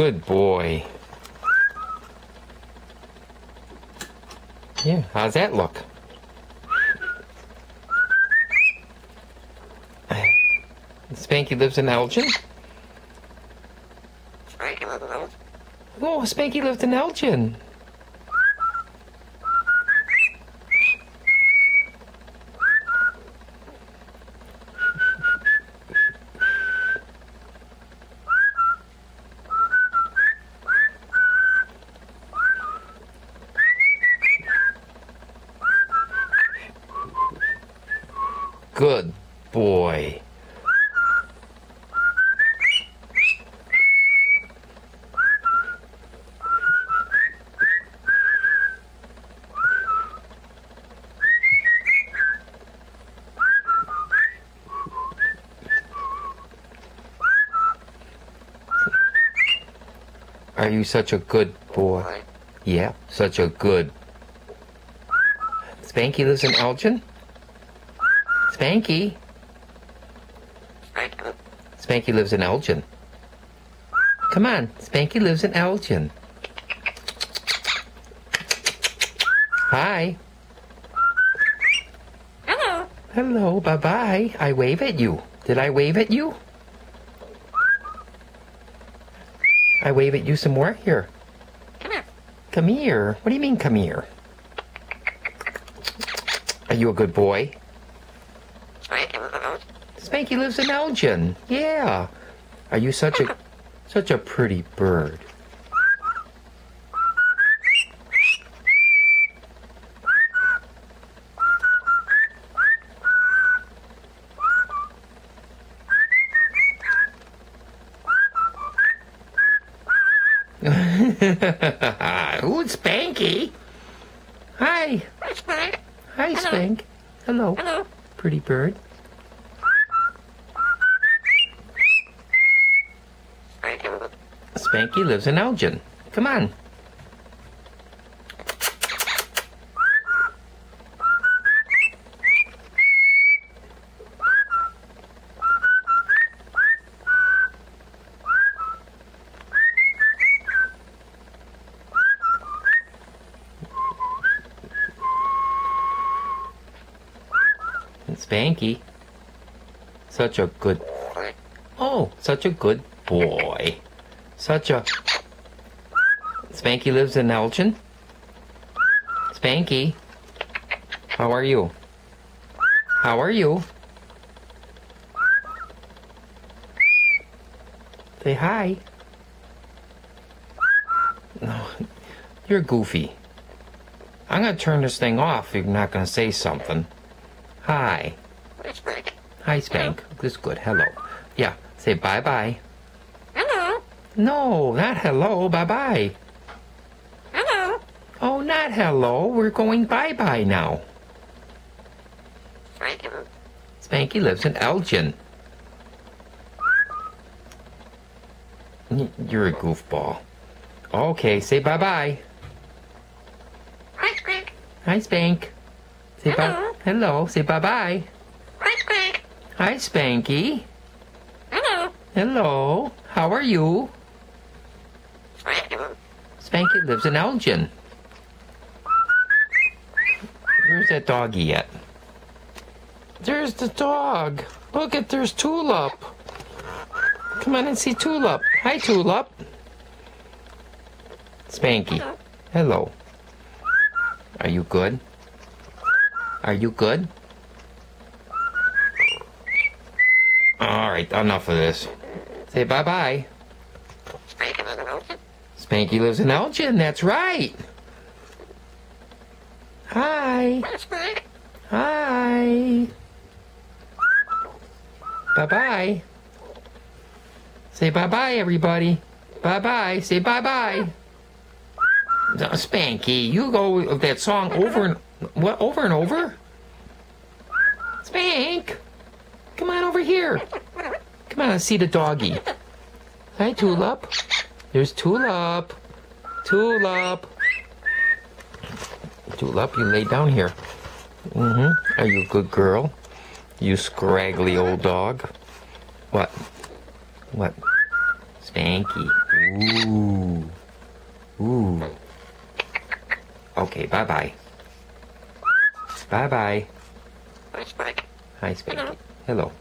Good boy. Yeah, how's that look? Spanky lives in Elgin? Oh, Spanky lives in Elgin. Good boy. Are you such a good boy? Yeah, such a good. Spanky lives in Elgin? Spanky? Spanky lives in Elgin. Come on, Spanky lives in Elgin. Hi. Hello. Hello, bye-bye. I wave at you. Did I wave at you? I wave at you some more? Here. Come here. Come here. What do you mean, come here? Are you a good boy? Spanky lives in Elgin. Yeah. Are you such a pretty bird? Who's Spanky? Hi. Hi, Spank. Hi, Hello. Spank. Hello. Hello. Pretty bird. Spanky lives in Elgin. Come on. Spanky. Such a good... Oh, such a good boy. Such a... Spanky lives in Elgin? Spanky. How are you? How are you? Say hi. No, you're goofy. I'm going to turn this thing off if you're not going to say something. Hi. Hi, Spank. Hi, Spank. This is good. Hello. Yeah, say bye-bye. Hello. No, not hello. Bye-bye. Hello. Oh, not hello. We're going bye-bye now. Spank. Spanky lives in Elgin. You're a goofball. Okay, say bye-bye. Hi, Spank. Hi, Spank. Say bye. Hello. Hello. Say bye-bye. Hi, Spank. Hi, Spanky. Hello. Hello. How are you? Spank. Spanky lives in Elgin. Where's that doggy at? There's the dog. Look at, there's Tulip. Come on and see Tulip. Hi, Tulip. Spanky. Hello. Are you good? Are you good? All right, enough of this. Say bye-bye. Spanky lives in Elgin, that's right. Hi. Hi, Spank. Hi. Bye-bye. Say bye-bye, everybody. Bye-bye. Say bye-bye. Spanky, you go with that song over and... What, over and over? Spank! Come on over here. Come on, let's see the doggy. Hi, Tulip. There's Tulip. Tulip. Tulip, you lay down here. Are you a good girl? You scraggly old dog. What? What? Spanky. Ooh. Ooh. Okay, bye-bye. Bye-bye. Hi, Spank. Hi, Spanky. Hello.